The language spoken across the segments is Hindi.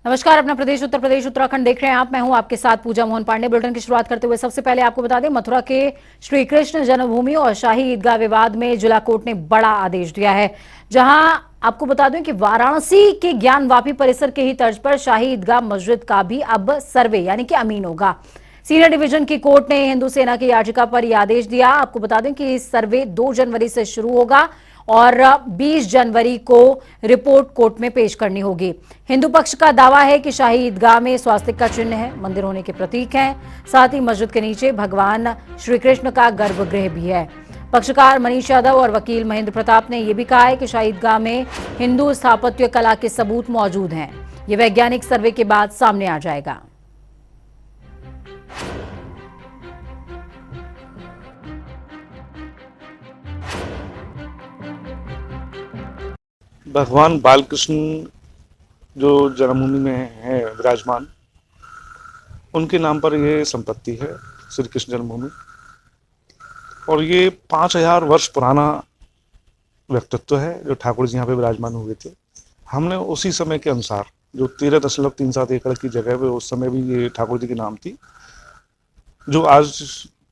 नमस्कार। अपना प्रदेश उत्तर प्रदेश उत्तराखंड देख रहे हैं आप। मैं हूं आपके साथ पूजा मोहन पांडे। बुलेटिन की शुरुआत करते हुए सबसे पहले आपको बता दें, मथुरा के श्री कृष्ण जन्मभूमि और शाही ईदगाह विवाद में जिला कोर्ट ने बड़ा आदेश दिया है। जहां आपको बता दें कि वाराणसी के ज्ञानवापी परिसर के ही तर्ज पर शाही ईदगाह मस्जिद का भी अब सर्वे यानी कि अमीन होगा। सीनियर डिवीजन की कोर्ट ने हिंदू सेना की याचिका पर यह आदेश दिया। आपको बता दें कि सर्वे 2 जनवरी से शुरू होगा और 20 जनवरी को रिपोर्ट कोर्ट में पेश करनी होगी। हिंदू पक्ष का दावा है कि शाही ईदगाह में स्वास्तिक का चिन्ह है, मंदिर होने के प्रतीक हैं। साथ ही मस्जिद के नीचे भगवान श्री कृष्ण का गर्भगृह भी है। पक्षकार मनीष यादव और वकील महेंद्र प्रताप ने यह भी कहा है कि शाही ईदगाह में हिंदू स्थापत्य कला के सबूत मौजूद हैं। ये वैज्ञानिक सर्वे के बाद सामने आ जाएगा। भगवान बालकृष्ण जो जन्मभूमि में है विराजमान, उनके नाम पर ये संपत्ति है, श्री कृष्ण जन्मभूमि। और ये 5000 वर्ष पुराना व्यक्तित्व है जो ठाकुर जी यहाँ पे विराजमान हुए थे। हमने उसी समय के अनुसार जो 13.37 एकड़ की जगह पे उस समय भी ये ठाकुर जी की नाम थी, जो आज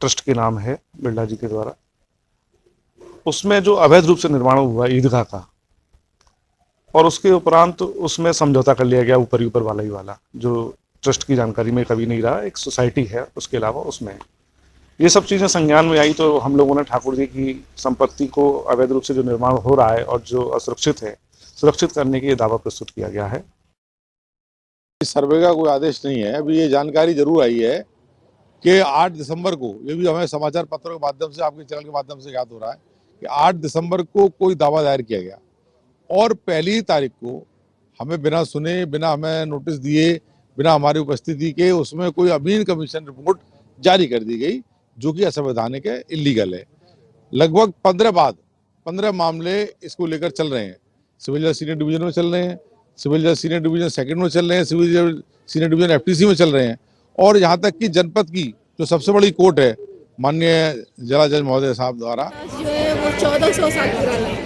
ट्रस्ट के नाम है बिरला जी के द्वारा, उसमें जो अवैध रूप से निर्माण हुआ ईदगाह का, और उसके उपरांत उसमें समझौता कर लिया गया ऊपर ही ऊपर वाला ही वाला, जो ट्रस्ट की जानकारी में कभी नहीं रहा, एक सोसाइटी है उसके अलावा उसमें ये सब चीज़ें संज्ञान में आई। तो हम लोगों ने ठाकुर जी की संपत्ति को अवैध रूप से जो निर्माण हो रहा है और जो असुरक्षित है, सुरक्षित करने के लिए दावा प्रस्तुत किया गया है। सर्वे का कोई आदेश नहीं है। अभी ये जानकारी जरूर आई है कि 8 दिसंबर को, ये भी हमें समाचार पत्रों के माध्यम से, आपके चैनल के माध्यम से याद हो रहा है कि 8 दिसंबर को कोई दावा दायर किया गया और पहली तारीख को हमें बिना सुने, बिना हमें नोटिस दिए, बिना हमारी उपस्थिति के उसमें कोई अमीन कमीशन रिपोर्ट जारी कर दी गई, जो कि असंवैधानिक है, इलीगल है। लगभग 15 मामले इसको लेकर चल रहे हैं। सिविल जज सीनियर डिवीजन में चल रहे हैं, सिविल जज सीनियर डिवीजन सेकंड में चल रहे हैं, सिविल जज सीनियर डिवीजन एफटीसी में चल रहे हैं, और यहाँ तक कि जनपद की जो सबसे बड़ी कोर्ट है, माननीय जिला जज महोदय साहब द्वारा, जो है वो 1400 साल पुराना है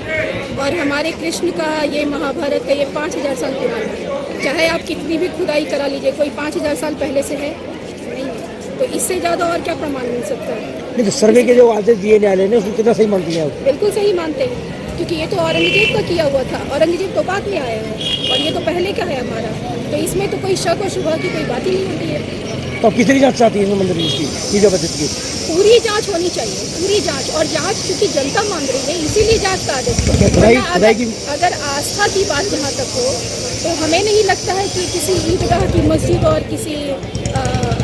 और हमारे कृष्ण का ये महाभारत है, ये 5000 साल पुराना है। चाहे आप कितनी भी खुदाई करा लीजिए, कोई 5000 साल पहले से है नहीं, तो इससे ज़्यादा और क्या प्रमाण मिल सकता है। नहीं, तो सर्वे के जो आदेश दिए न्यायालय ने, उसको कितना सही मानती हैं आप? बिल्कुल सही मानते हैं, क्योंकि ये तो औरंगजेब का किया हुआ था, औरंगजेब तो बाद में आया है और ये तो पहले का है हमारा, तो इसमें तो कोई शक और शुबह की कोई बात ही नहीं होती है। तो आप कितनी जांच चाहती हैं मंदिर की, ईदगाह मस्जिद की? पूरी जांच होनी चाहिए, पूरी जांच, और जांच क्योंकि जनता मांग रही है इसीलिए जांच का आदेश दिया। अगर आस्था की बात जहाँ तक हो तो हमें नहीं लगता है कि किसी ईदगाह की मस्जिद और किसी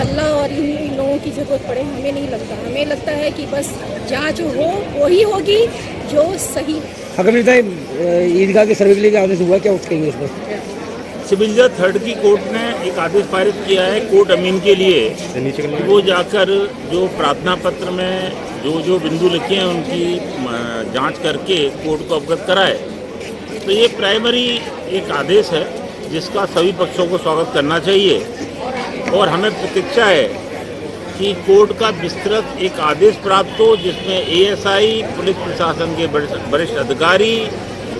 अल्लाह और इन लोगों की जरूरत पड़े। हमें नहीं लगता, हमें लगता है कि बस जांच हो वही होगी जो सही। अगर ईदगाह के सर्वे के लिए आदेश हुआ, क्या कहेंगे इस पर? सिविल जज थर्ड की कोर्ट ने एक आदेश पारित किया है कोर्ट अमीन के लिए, वो जाकर जो प्रार्थना पत्र में जो बिंदु लिखे हैं उनकी जांच करके कोर्ट को अवगत कराए। तो ये प्राइमरी एक आदेश है जिसका सभी पक्षों को स्वागत करना चाहिए और हमें प्रतीक्षा है कि कोर्ट का विस्तृत एक आदेश प्राप्त हो जिसमें एएसआई, पुलिस प्रशासन के वरिष्ठ अधिकारी,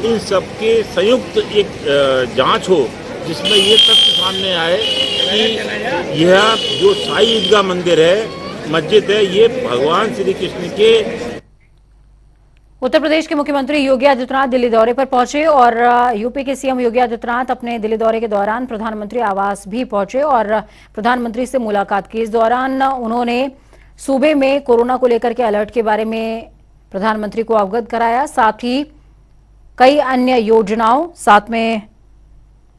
इन सबके संयुक्त एक जांच हो, जिसमें ये तथ्य सामने आए कि यह जो शाही ईदगाह मंदिर है, मस्जिद है, ये भगवान श्री कृष्ण के। उत्तर प्रदेश के मुख्यमंत्री योगी आदित्यनाथ दिल्ली दौरे पर पहुंचे और यूपी के सीएम योगी आदित्यनाथ अपने दिल्ली दौरे के दौरान प्रधानमंत्री आवास भी पहुंचे और प्रधानमंत्री से मुलाकात की। इस दौरान उन्होंने सूबे में कोरोना को लेकर के अलर्ट के बारे में प्रधानमंत्री को अवगत कराया। साथ ही कई अन्य योजनाओं, साथ में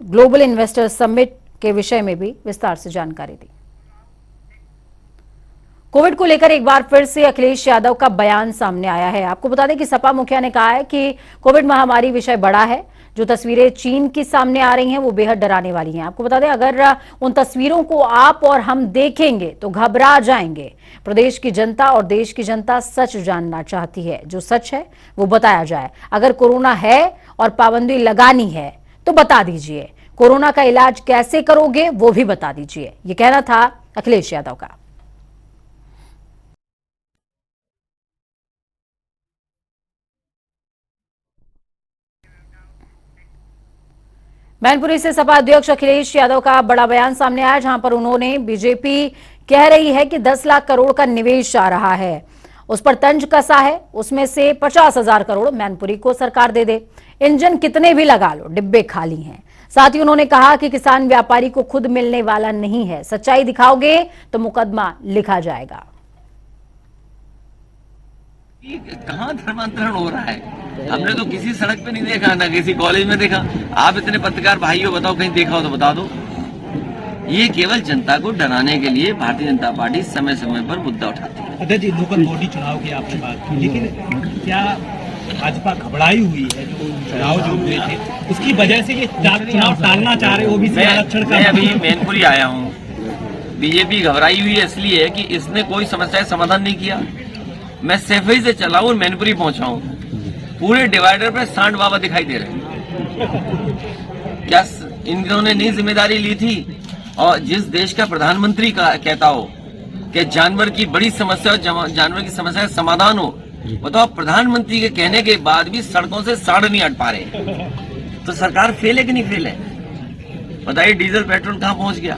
ग्लोबल इन्वेस्टर समिट के विषय में भी विस्तार से जानकारी दी। कोविड को लेकर एक बार फिर से अखिलेश यादव का बयान सामने आया है। आपको बता दें कि सपा मुखिया ने कहा है कि कोविड महामारी विषय बड़ा है। जो तस्वीरें चीन की सामने आ रही हैं वो बेहद डराने वाली हैं। आपको बता दें, अगर उन तस्वीरों को आप और हम देखेंगे तो घबरा जाएंगे। प्रदेश की जनता और देश की जनता सच जानना चाहती है। जो सच है वो बताया जाए। अगर कोरोना है और पाबंदी लगानी है तो बता दीजिए। कोरोना का इलाज कैसे करोगे वो भी बता दीजिए। ये कहना था अखिलेश यादव का। मैनपुरी से सपा अध्यक्ष अखिलेश यादव का बड़ा बयान सामने आया, जहां पर उन्होंने बीजेपी कह रही है कि 10 लाख करोड़ का निवेश आ रहा है, उस पर तंज कसा है। उसमें से 50,000 करोड़ मैनपुरी को सरकार दे दे, इंजन कितने भी लगा लो, डिब्बे खाली हैं। साथ ही उन्होंने कहा कि किसान व्यापारी को खुद मिलने वाला नहीं है, सच्चाई दिखाओगे तो मुकदमा लिखा जाएगा। कहाँ धर्मांतरण हो रहा है? हमने तो किसी सड़क पे नहीं देखा, ना किसी कॉलेज में देखा। आप इतने पत्रकार भाइयों बताओ, कहीं देखा हो तो बता दो। ये केवल जनता को डराने के लिए भारतीय जनता पार्टी समय समय पर मुद्दा उठाती है। अध्यक्ष जी, लोकल बॉडी चुनाव की आपने बात की, लेकिन क्या भाजपा घबराई हुई है? जो चुनाव जो हुए थे उसकी वजह से ये चुनाव टालना चाह रहे ओबीसी आरक्षण का। मैं अभी मैनपुरी आया हूँ। बीजेपी घबराई हुई है इसलिए कि इसने कोई समस्या का समाधान नहीं किया। मैं सैफई से चला हूँ, मैनपुरी पहुंचा हूँ, पूरे डिवाइडर पे सांड बाबा दिखाई दे रहे हैं। क्या इन्होंने नई जिम्मेदारी ली थी? और जिस देश का प्रधानमंत्री कहता हो कि जानवर की बड़ी समस्या और जानवर की समस्या का समाधान हो, बताओ प्रधानमंत्री के कहने के बाद भी सड़कों से सांड नहीं हट पा रहे, तो सरकार फेल है कि नहीं फेल है? बताइए, डीजल पेट्रोल कहाँ पहुंच गया?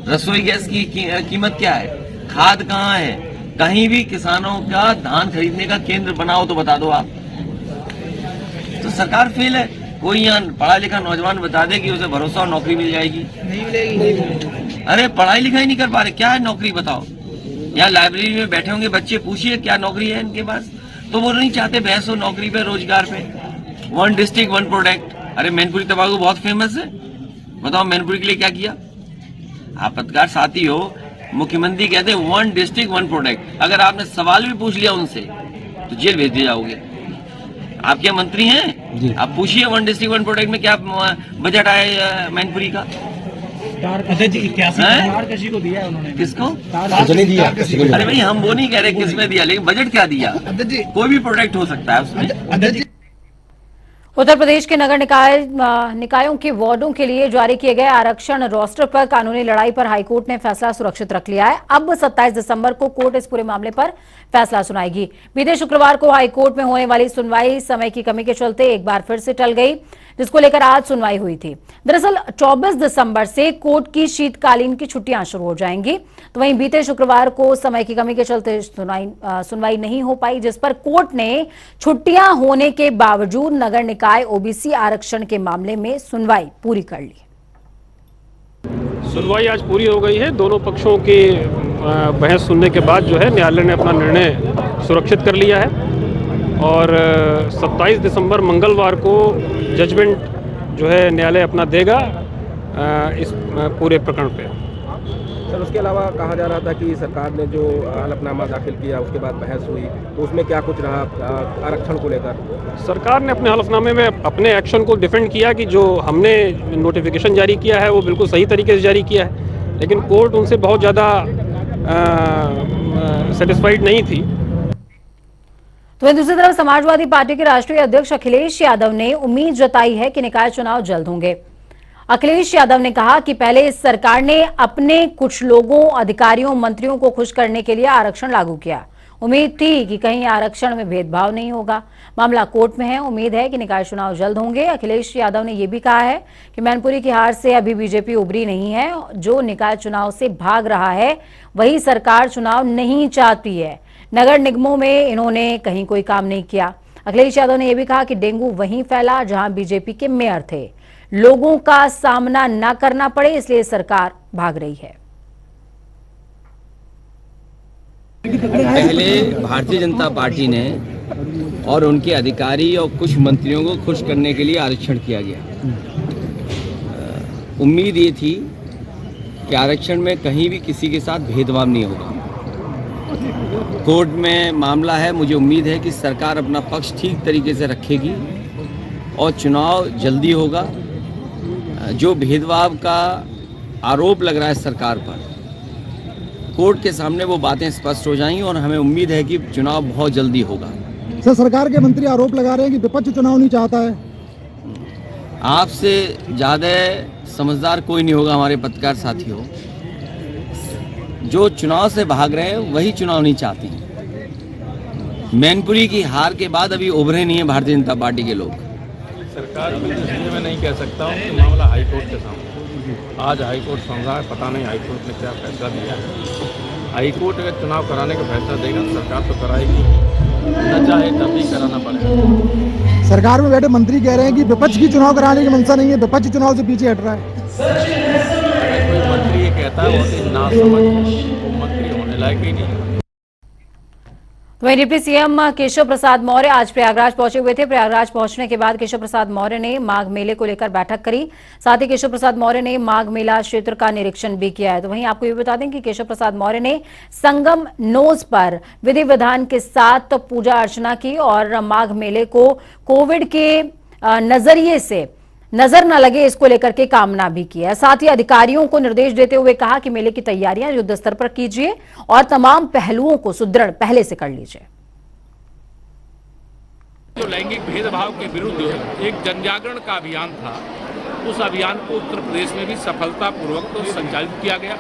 रसोई गैस की कीमत क्या है? खाद कहाँ है? कहीं भी किसानों का धान खरीदने का केंद्र बनाओ तो बता दो आप। तो सरकार फेल है। कोई यहाँ पढ़ा लिखा नौजवान बता दे कि उसे भरोसा और नौकरी मिल जाएगी? नहीं मिलेगी। अरे पढ़ाई लिखाई नहीं कर पा रहे, क्या है नौकरी बताओ? यहाँ लाइब्रेरी में बैठे होंगे बच्चे, पूछिए क्या नौकरी है इनके पास, तो वो नहीं चाहते बहस हो नौकरी पे, रोजगार पे। 1 डिस्ट्रिक्ट 1 प्रोडक्ट। अरे मैनपुरी तंबाकू बहुत फेमस है, बताओ मैनपुरी के लिए क्या किया? आप पत्रकार साथी हो, मुख्यमंत्री कहते हैं 1 डिस्ट्रिक्ट 1 प्रोडक्ट। अगर आपने सवाल भी पूछ लिया उनसे तो जेल भेज दिए जाओगे। आप क्या मंत्री हैं? आप पूछिए 1 डिस्ट्रिक्ट 1 प्रोडक्ट में क्या बजट आया मैनपुरी का? किसी को दिया उन्होंने? किसको? नहीं दिया। अरे भाई, हम वो नहीं कह रहे किसमें दिया, लेकिन बजट क्या दिया? कोई भी प्रोडक्ट हो सकता है उसमें। उत्तर प्रदेश के नगर निकायों के वार्डों के लिए जारी किए गए आरक्षण रोस्टर पर कानूनी लड़ाई पर हाईकोर्ट ने फैसला सुरक्षित रख लिया है। अब 27 दिसंबर को कोर्ट इस पूरे मामले पर फैसला सुनाएगी। बीते शुक्रवार को हाईकोर्ट में होने वाली सुनवाई समय की कमी के चलते एक बार फिर से टल गई, जिसको लेकर आज सुनवाई हुई थी। दरअसल 24 दिसंबर से कोर्ट की शीतकालीन की छुट्टियां शुरू हो जाएंगी, तो वहीं बीते शुक्रवार को समय की कमी के चलते सुनवाई नहीं हो पाई, जिस पर कोर्ट ने छुट्टियां होने के बावजूद नगर निकाय ओबीसी आरक्षण के मामले में सुनवाई पूरी कर ली। सुनवाई आज पूरी हो गई है। दोनों पक्षों की बहस सुनने के बाद जो है न्यायालय ने अपना निर्णय सुरक्षित कर लिया है और 27 दिसंबर मंगलवार को जजमेंट जो है न्यायालय अपना देगा इस पूरे प्रकरण पे। सर, उसके अलावा कहा जा रहा था कि सरकार ने जो हलफनामा दाखिल किया उसके बाद बहस हुई, तो उसमें क्या कुछ रहा आरक्षण को लेकर? सरकार ने अपने हलफनामे में अपने एक्शन को डिफेंड किया कि जो हमने नोटिफिकेशन जारी किया है वो बिल्कुल सही तरीके से जारी किया है, लेकिन कोर्ट उनसे बहुत ज़्यादा सेटिस्फाइड नहीं थी। तो दूसरी तरफ समाजवादी पार्टी के राष्ट्रीय अध्यक्ष अखिलेश यादव ने उम्मीद जताई है कि निकाय चुनाव जल्द होंगे। अखिलेश यादव ने कहा कि पहले इस सरकार ने अपने कुछ लोगों, अधिकारियों, मंत्रियों को खुश करने के लिए आरक्षण लागू किया। उम्मीद थी कि कहीं आरक्षण में भेदभाव नहीं होगा। मामला कोर्ट में है, उम्मीद है कि निकाय चुनाव जल्द होंगे। अखिलेश यादव ने यह भी कहा है कि मैनपुरी की हार से अभी बीजेपी उबरी नहीं है। जो निकाय चुनाव से भाग रहा है वही सरकार चुनाव नहीं चाहती है। नगर निगमों में इन्होंने कहीं कोई काम नहीं किया। अखिलेश यादव ने यह भी कहा कि डेंगू वहीं फैला जहां बीजेपी के मेयर थे। लोगों का सामना न करना पड़े इसलिए सरकार भाग रही है। पहले भारतीय जनता पार्टी ने और उनके अधिकारी और कुछ मंत्रियों को खुश करने के लिए आरक्षण किया गया। उम्मीद ये थी कि आरक्षण में कहीं भी किसी के साथ भेदभाव नहीं होगा। कोर्ट में मामला है, मुझे उम्मीद है कि सरकार अपना पक्ष ठीक तरीके से रखेगी और चुनाव जल्दी होगा। जो भेदभाव का आरोप लग रहा है सरकार पर, कोर्ट के सामने वो बातें स्पष्ट हो जाएंगी और हमें उम्मीद है कि चुनाव बहुत जल्दी होगा। सर, सरकार के मंत्री आरोप लगा रहे हैं कि विपक्ष चुनाव नहीं चाहता है। आपसे ज़्यादा समझदार कोई नहीं होगा हमारे पत्रकार साथियों। जो चुनाव से भाग रहे हैं वही चुनाव नहीं चाहती। मैनपुरी की हार के बाद अभी उभरे नहीं है भारतीय जनता पार्टी के लोग। सरकार की इसलिए मैं नहीं कह सकता हूँ कि मामला हाई कोर्ट के सामने। आज हाई कोर्ट सुन रहा है, पता नहीं हाई कोर्ट ने क्या फैसला दिया है। हाई कोर्ट अगर चुनाव कराने का फैसला देगा तो सरकार तो कराएगी, न चाहे तब भी कराना पड़ेगा। सरकार में बैठे मंत्री कह रहे हैं कि विपक्ष की चुनाव कराने की मंशा नहीं है, विपक्ष चुनाव से पीछे हट रहा है। अगर कोई मंत्री ये कहता है वो ना समझ, वो मंत्री होने लायक ही नहीं है। वहीं डिप्टी सीएम केशव प्रसाद मौर्य आज प्रयागराज पहुंचे हुए थे। प्रयागराज पहुंचने के बाद केशव प्रसाद मौर्य ने माघ मेले को लेकर बैठक करी। साथ ही केशव प्रसाद मौर्य ने माघ मेला क्षेत्र का निरीक्षण भी किया है। तो वहीं आपको ये बता दें कि केशव प्रसाद मौर्य ने संगम नोज पर विधि विधान के साथ पूजा अर्चना की और माघ मेले को कोविड के नजरिए से नजर न लगे इसको लेकर के कामना भी की है। साथ ही अधिकारियों को निर्देश देते हुए कहा कि मेले की तैयारियां युद्ध स्तर पर कीजिए और तमाम पहलुओं को सुदृढ़ पहले से कर लीजिए। जो लैंगिक भेदभाव के विरुद्ध एक जनजागरण का अभियान था, उस अभियान को उत्तर प्रदेश में भी सफलतापूर्वक संचालित किया गया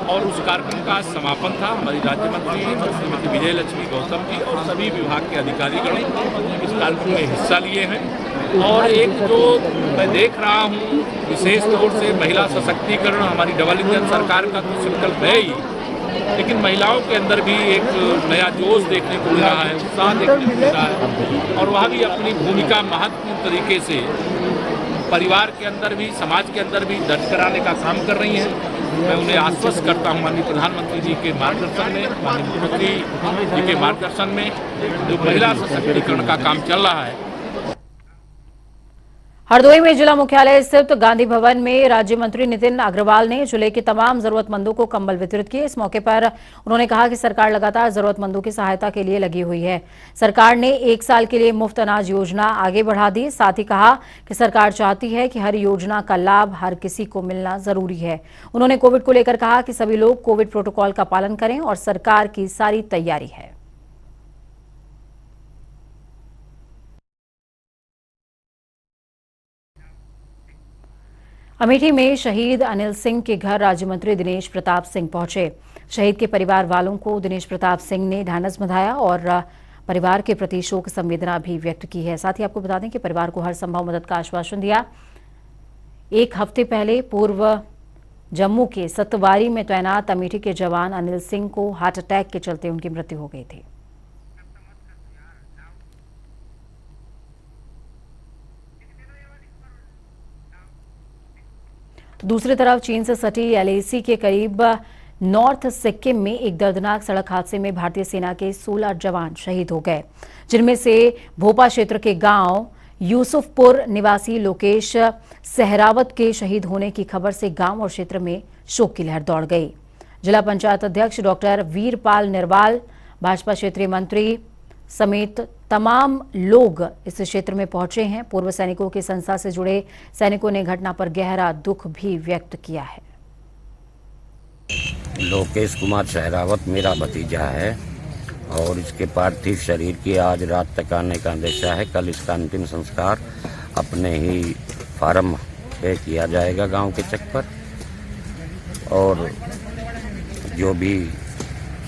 और उस कार्यक्रम का समापन था। हमारी राज्य मंत्री श्रीमती विजय लक्ष्मी गौतम जी और सभी विभाग के अधिकारीगण इस कार्यक्रम में हिस्सा लिए हैं। और एक जो मैं देख रहा हूँ विशेष तौर से महिला सशक्तिकरण, हमारी डबल इंजन सरकार का तो संकल्प है ही, लेकिन महिलाओं के अंदर भी एक नया जोश देखने को मिल रहा है, उत्साह देखने को मिल रहा है और वह भी अपनी भूमिका महत्वपूर्ण तरीके से परिवार के अंदर भी, समाज के अंदर भी दर्ज कराने का काम कर रही हैं। मैं उन्हें आश्वस्त करता हूं माननीय प्रधानमंत्री जी के मार्गदर्शन में, माननीय मुख्यमंत्री जी के मार्गदर्शन में जो महिला सशक्तिकरण का काम चल रहा है। हरदोई में जिला मुख्यालय स्थित गांधी भवन में राज्य मंत्री नितिन अग्रवाल ने जिले के तमाम जरूरतमंदों को कंबल वितरित किए। इस मौके पर उन्होंने कहा कि सरकार लगातार जरूरतमंदों की सहायता के लिए लगी हुई है। सरकार ने 1 साल के लिए मुफ्त अनाज योजना आगे बढ़ा दी। साथ ही कहा कि सरकार चाहती है कि हर योजना का लाभ हर किसी को मिलना जरूरी है। उन्होंने कोविड को लेकर कहा कि सभी लोग कोविड प्रोटोकॉल का पालन करें और सरकार की सारी तैयारी है। अमेठी में शहीद अनिल सिंह के घर राज्य मंत्री दिनेश प्रताप सिंह पहुंचे। शहीद के परिवार वालों को दिनेश प्रताप सिंह ने ढांढस बंधाया और परिवार के प्रति शोक संवेदना भी व्यक्त की है। साथ ही आपको बता दें कि परिवार को हर संभव मदद का आश्वासन दिया। 1 हफ्ते पहले पूर्व जम्मू के सत्तवारी में तैनात अमेठी के जवान अनिल सिंह को हार्ट अटैक के चलते उनकी मृत्यु हो गई थी। दूसरी तरफ चीन से सटी एलएसी के करीब नॉर्थ सिक्किम में एक दर्दनाक सड़क हादसे में भारतीय सेना के 16 जवान शहीद हो गए, जिनमें से भोपा क्षेत्र के गांव यूसुफपुर निवासी लोकेश सहरावत के शहीद होने की खबर से गांव और क्षेत्र में शोक की लहर दौड़ गई। जिला पंचायत अध्यक्ष डॉक्टर वीरपाल निरवाल, भाजपा क्षेत्रीय मंत्री समेत तमाम लोग इस क्षेत्र में पहुंचे हैं। पूर्व सैनिकों की संस्था से जुड़े सैनिकों ने घटना पर गहरा दुख भी व्यक्त किया है। लोकेश कुमार सहरावत मेरा भतीजा है और इसके पार्थिव शरीर की आज रात तक आने का अंदेशा है। कल इसका अंतिम संस्कार अपने ही फार्म पे किया जाएगा गांव के चक पर और जो भी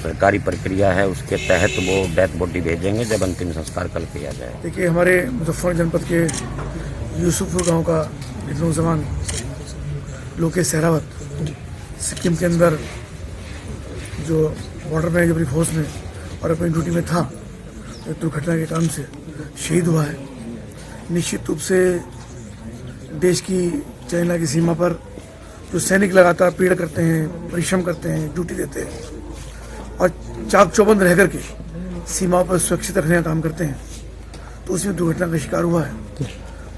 सरकारी प्रक्रिया है उसके तहत वो डेथ बॉडी भेजेंगे जब अंतिम संस्कार कल किया जाए। देखिए, हमारे मुजफ्फरनगर जनपद के यूसुफपुर गांव का एक नौजवान लोकेश सहरावत सिक्किम के अंदर जो बॉर्डर में अपनी फौज में और अपनी ड्यूटी में था, दुर्घटना के कारण से शहीद हुआ है। निश्चित रूप से देश की चाइना की सीमा पर जो सैनिक लगातार पीड़ा करते हैं, परिश्रम करते हैं, ड्यूटी देते हैं और चाक चौबंद रह करके सीमाओं पर सुरक्षित रखने का काम करते हैं, तो उसमें दुर्घटना का शिकार हुआ है।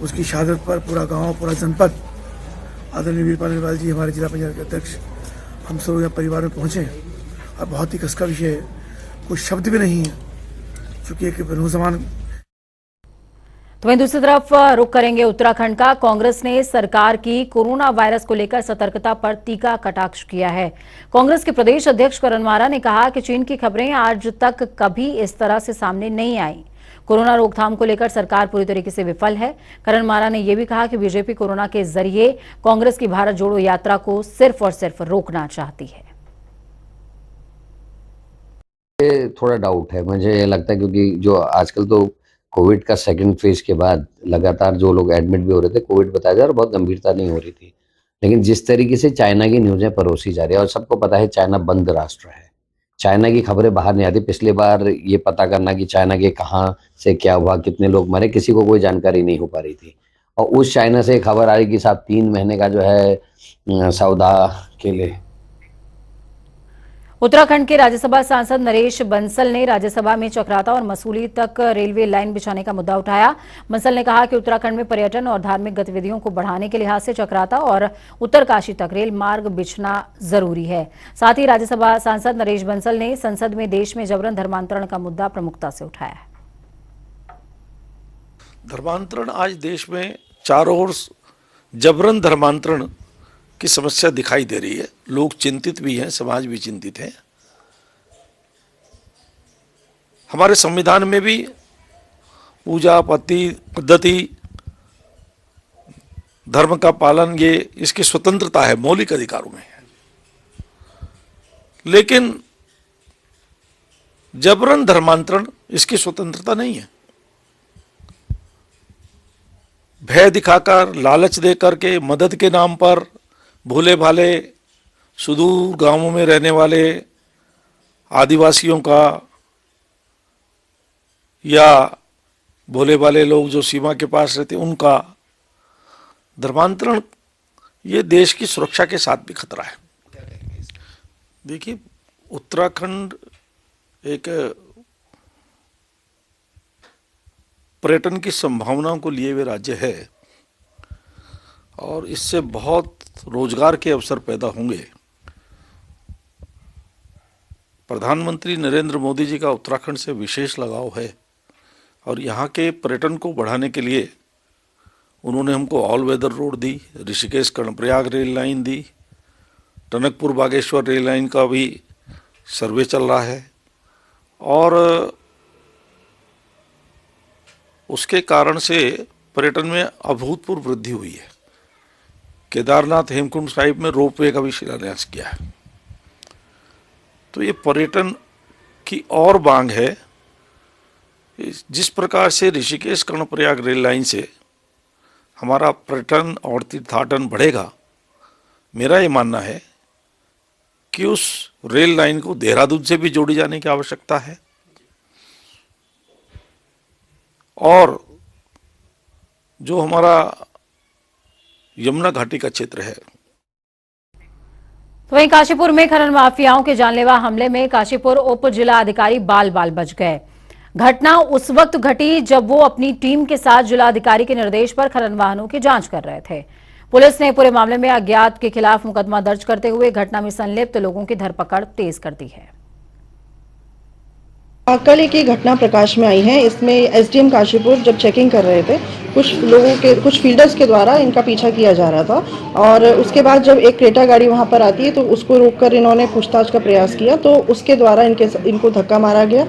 उसकी शहादत पर पूरा गांव, पूरा जनपद, आदरणीय वीरपाल निरवाल जी हमारे जिला पंचायत के अध्यक्ष, हम सब यहाँ परिवार में पहुंचे हैं और बहुत ही कस का विषय है, कोई शब्द भी नहीं है, क्योंकि एक नौजवान। तो वहीं दूसरी तरफ रुख करेंगे उत्तराखंड का। कांग्रेस ने सरकार की कोरोना वायरस को लेकर सतर्कता पर तीखा कटाक्ष किया है। कांग्रेस के प्रदेश अध्यक्ष करण मारा ने कहा कि चीन की खबरें आज तक कभी इस तरह से सामने नहीं आई। कोरोना रोकथाम को लेकर सरकार पूरी तरीके से विफल है। करण मारा ने यह भी कहा कि बीजेपी कोरोना के जरिए कांग्रेस की भारत जोड़ो यात्रा को सिर्फ और सिर्फ रोकना चाहती है। थोड़ा डाउट है, मुझे ये लगता है, क्योंकि जो आजकल तो कोविड का सेकंड फेज के बाद लगातार जो लोग एडमिट भी हो रहे थे, कोविड बताया जा रहा, बहुत गंभीरता नहीं हो रही थी। लेकिन जिस तरीके से चाइना की न्यूज़ें परोसी जा रही है, और सबको पता है चाइना बंद राष्ट्र है, चाइना की खबरें बाहर नहीं आती। पिछली बार ये पता करना कि चाइना के कहाँ से क्या हुआ, कितने लोग मरे, किसी को कोई जानकारी नहीं हो पा रही थी। और उस चाइना से खबर आ रही कि साहब 3 महीने का जो है सौदा के लिए। उत्तराखंड के राज्यसभा सांसद नरेश बंसल ने राज्यसभा में चक्राता और मसूली तक रेलवे लाइन बिछाने का मुद्दा उठाया। बंसल ने कहा कि उत्तराखंड में पर्यटन और धार्मिक गतिविधियों को बढ़ाने के लिहाज से चक्राता और उत्तरकाशी तक रेल मार्ग बिछना जरूरी है। साथ ही राज्यसभा सांसद नरेश बंसल ने संसद में देश में जबरन धर्मांतरण का मुद्दा प्रमुखता से उठाया है। धर्मांतरण आज देश में चारों ओर जबरन धर्मांतरण की समस्या दिखाई दे रही है। लोग चिंतित भी हैं, समाज भी चिंतित है। हमारे संविधान में भी पूजा पद्धति, धर्म का पालन, ये इसकी स्वतंत्रता है, मौलिक अधिकारों में है। लेकिन जबरन धर्मांतरण इसकी स्वतंत्रता नहीं है। भय दिखाकर, लालच देकर के, मदद के नाम पर भोले भाले सुदूर गांवों में रहने वाले आदिवासियों का या भोले भाले लोग जो सीमा के पास रहते उनका धर्मांतरण, ये देश की सुरक्षा के साथ भी खतरा है। देखिए, उत्तराखंड एक पर्यटन की संभावनाओं को लिए हुए राज्य है और इससे बहुत रोजगार के अवसर पैदा होंगे। प्रधानमंत्री नरेंद्र मोदी जी का उत्तराखंड से विशेष लगाव है और यहाँ के पर्यटन को बढ़ाने के लिए उन्होंने हमको ऑल वेदर रोड दी, ऋषिकेश कर्णप्रयाग रेल लाइन दी, टनकपुर बागेश्वर रेल लाइन का भी सर्वे चल रहा है और उसके कारण से पर्यटन में अभूतपूर्व वृद्धि हुई है। केदारनाथ हेमकुंड साहिब में रोपवे का भी शिलान्यास किया है। तो ये पर्यटन की और मांग है। जिस प्रकार से ऋषिकेश कर्णप्रयाग रेल लाइन से हमारा पर्यटन और तीर्थाटन बढ़ेगा, मेरा ये मानना है कि उस रेल लाइन को देहरादून से भी जोड़ी जाने की आवश्यकता है और जो हमारा यमुना घाटी का क्षेत्र है। तो वहीं काशीपुर में खनन माफियाओं के जानलेवा हमले में काशीपुर उप जिला अधिकारी बाल बाल बच गए। घटना उस वक्त घटी जब वो अपनी टीम के साथ जिलाधिकारी के निर्देश पर खनन वाहनों की जांच कर रहे थे। पुलिस ने पूरे मामले में अज्ञात के खिलाफ मुकदमा दर्ज करते हुए घटना में संलिप्त लोगों की धरपकड़ तेज कर दी है। कल एक घटना प्रकाश में आई है। इसमें एसडीएम काशीपुर जब चेकिंग कर रहे थे, कुछ फील्डर्स के द्वारा इनका पीछा किया जा रहा था और उसके बाद जब एक क्रेटा गाड़ी वहां पर आती है तो उसको रोककर इन्होंने पूछताछ का प्रयास किया, तो उसके द्वारा इनको धक्का मारा गया।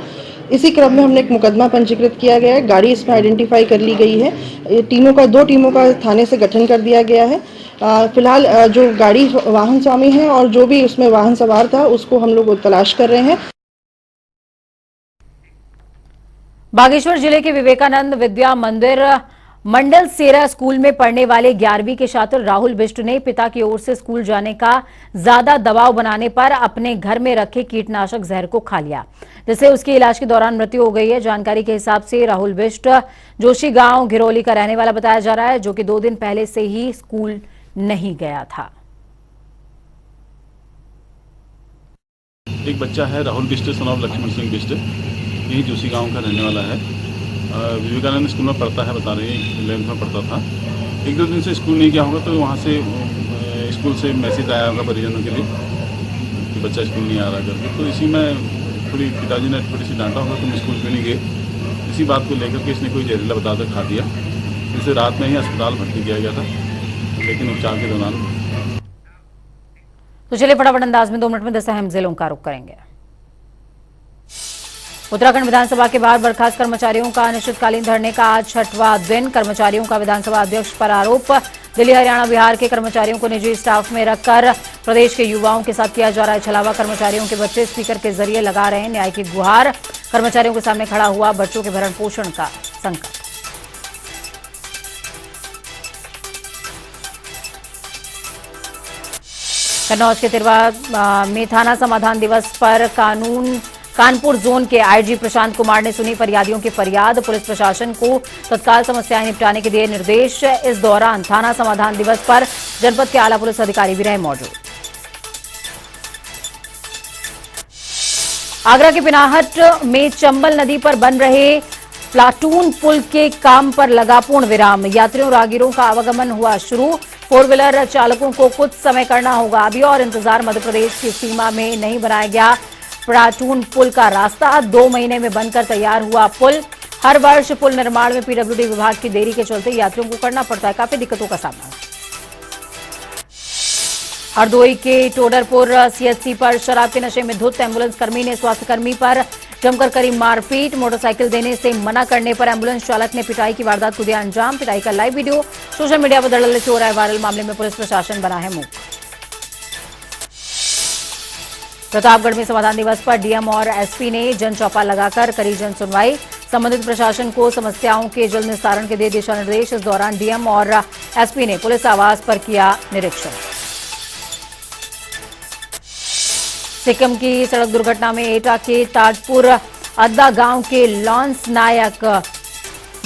इसी क्रम में हमने एक मुकदमा पंजीकृत किया गया है। गाड़ी इसमें आइडेंटिफाई कर ली गई है। दो टीमों का थाने से गठन कर दिया गया है। फिलहाल जो गाड़ी वाहन स्वामी है और जो भी उसमें वाहन सवार था उसको हम लोग तलाश कर रहे हैं। बागेश्वर जिले के विवेकानंद विद्या मंदिर मंडल सेरा स्कूल में पढ़ने वाले 11वीं के छात्र राहुल बिष्ट ने पिता की ओर से स्कूल जाने का ज्यादा दबाव बनाने पर अपने घर में रखे कीटनाशक जहर को खा लिया, जिससे उसकी इलाज के दौरान मृत्यु हो गई है। जानकारी के हिसाब से राहुल बिष्ट जोशी गांव घिरोली का रहने वाला बताया जा रहा है, जो कि 2 दिन पहले से ही स्कूल नहीं गया था। एक बच्चा है राहुल बिष्ट, सन ऑफ लक्ष्मण सिंह बिष्ट, यही जोशी गांव का रहने वाला है। विवेकानंद स्कूल में पढ़ता है, बता रहे हैं 11th में पढ़ता था। 1-2 दिन से स्कूल नहीं गया होगा, तो वहाँ से स्कूल से मैसेज आया होगा परिजनों के लिए कि बच्चा स्कूल नहीं आ रहा करके। तो इसी में थोड़ी पिताजी ने थोड़ी सी डांटा होगा, तुम स्कूल क्यों नहीं गए। इसी बात को लेकर के इसने कोई जहरीला पदार्थ खा दिया। इसे रात में ही अस्पताल भर्ती किया गया था, लेकिन उपचार के दौरान। तो चलिए फटाफट अंदाज में 2 मिनट में 10 अहम जिलों का रुख करेंगे। उत्तराखंड विधानसभा के बाहर बर्खास्त कर्मचारियों का अनिश्चितकालीन धरने का आज 6वां दिन। कर्मचारियों का विधानसभा अध्यक्ष पर आरोप, दिल्ली हरियाणा बिहार के कर्मचारियों को निजी स्टाफ में रखकर प्रदेश के युवाओं के साथ किया जा रहा है छलावा। कर्मचारियों के बच्चे स्पीकर के जरिए लगा रहे हैं न्याय की गुहार। कर्मचारियों के सामने खड़ा हुआ बच्चों के भरण पोषण का संकट। कन्नौज के तिरवा में थाना समाधान दिवस पर कानपुर जोन के आईजी प्रशांत कुमार ने सुनी फरियादियों की फरियाद। पुलिस प्रशासन को तत्काल समस्याएं निपटाने के दिए निर्देश। इस दौरान थाना समाधान दिवस पर जनपद के आला पुलिस अधिकारी भी रहे मौजूद। आगरा के पिनाहट में चंबल नदी पर बन रहे प्लाटून पुल के काम पर लगा पूर्ण विराम। यात्रियों राहगीरों का आवागमन हुआ शुरू। 4 व्हीलर चालकों को कुछ समय करना होगा अभी और इंतजार। मध्य प्रदेश की सीमा में नहीं बनाया गया प्लाटून पुल का रास्ता। 2 महीने में बनकर तैयार हुआ पुल। हर वर्ष पुल निर्माण में पीडब्ल्यूडी विभाग की देरी के चलते यात्रियों को करना पड़ता है काफी दिक्कतों का सामना। हरदोई के टोडरपुर सीएचसी पर शराब के नशे में धुत एम्बुलेंस कर्मी ने स्वास्थ्यकर्मी पर जमकर करी मारपीट। मोटरसाइकिल देने से मना करने पर एम्बुलेंस चालक ने पिटाई की वारदात को दिया अंजाम। पिटाई का लाइव वीडियो सोशल मीडिया पर धड़ल्ले से हो रहा है वायरल। मामले में पुलिस प्रशासन बना है मूक। प्रतापगढ़ में समाधान दिवस पर डीएम और एसपी ने जन चौपाल लगाकर करी जन सुनवाई। संबंधित प्रशासन को समस्याओं के जल्द निस्तारण के दिए दिशा निर्देश। इस दौरान डीएम और एसपी ने पुलिस आवास पर किया निरीक्षण। सिक्किम की सड़क दुर्घटना में एटा के ताजपुर अद्दा गांव के लॉन्स नायक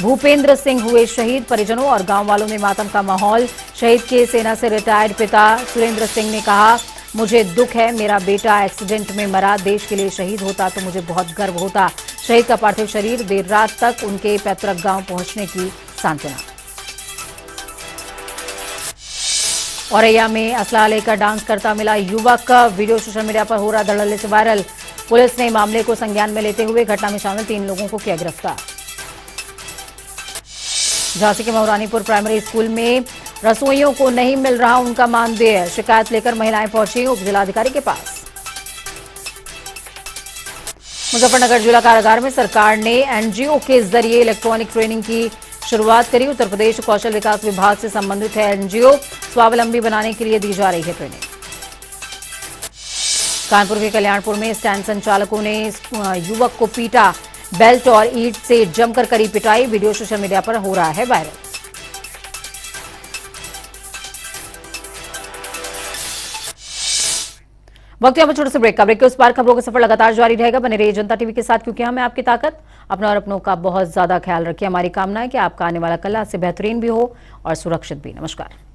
भूपेंद्र सिंह हुए शहीद। परिजनों और गांव वालों में मातम का माहौल। शहीद के सेना से रिटायर्ड पिता सुरेंद्र सिंह ने कहा, मुझे दुख है, मेरा बेटा एक्सीडेंट में मरा। देश के लिए शहीद होता तो मुझे बहुत गर्व होता। शहीद का पार्थिव शरीर देर रात तक उनके पैतृक गांव पहुंचने की सांत्वना। औरैया में असला लेकर डांस करता मिला युवक। वीडियो सोशल मीडिया पर हो रहा धड़ल्ले से वायरल। पुलिस ने मामले को संज्ञान में लेते हुए घटना में शामिल 3 लोगों को किया गिरफ्तार। झांसी के महरानीपुर प्राइमरी स्कूल में रसोइयों को नहीं मिल रहा उनका मानदेय। शिकायत लेकर महिलाएं पहुंची उप जिलाधिकारी के पास। मुजफ्फरनगर जिला कारागार में सरकार ने एनजीओ के जरिए इलेक्ट्रॉनिक ट्रेनिंग की शुरुआत करी। उत्तर प्रदेश कौशल विकास विभाग से संबंधित है एनजीओ। स्वावलंबी बनाने के लिए दी जा रही है ट्रेनिंग। कानपुर के कल्याणपुर में स्टैंड संचालकों ने युवक को पीटा। बेल्ट और ईंट से जमकर करी पिटाई। वीडियो सोशल मीडिया पर हो रहा है वायरल। वक्त यहाँ पर छोटे से ब्रेक का। ब्रेक के उस पार खबरों का सफर लगातार जारी रहेगा। बने रहिए जनता टीवी के साथ, क्योंकि हमें आपकी ताकत। अपना और अपनों का बहुत ज्यादा ख्याल रखिए। हमारी कामना है कि आपका आने वाला कल आज से बेहतरीन भी हो और सुरक्षित भी। नमस्कार।